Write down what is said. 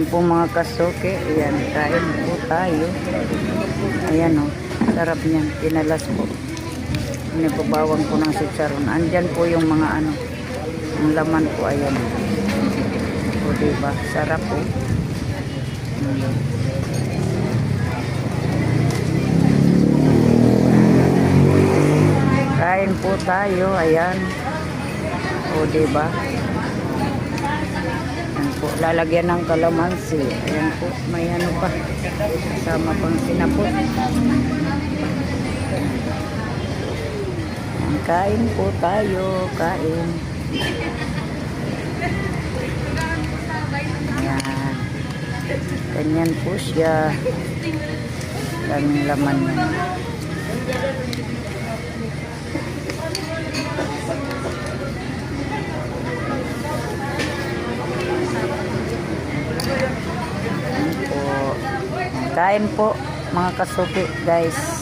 Ayan po mga kasuki. Ayan, kain po tayo. Ayan o, sarap niyan. Pinalas po. Pinipabawang po ng sitsaron. Andyan po yung mga ano, ang laman po. Ayan o, diba? Sarap po. Kain po tayo. Ayan. O, diba? Ayan po. Lalagyan ng kalamansi. Ayan po. May ano pa. Kasama pang sinapot. Ayan, kain po tayo. Kain. Ayan. Ganyan po siya. Daming laman yan. Kain po mga kasuki guys.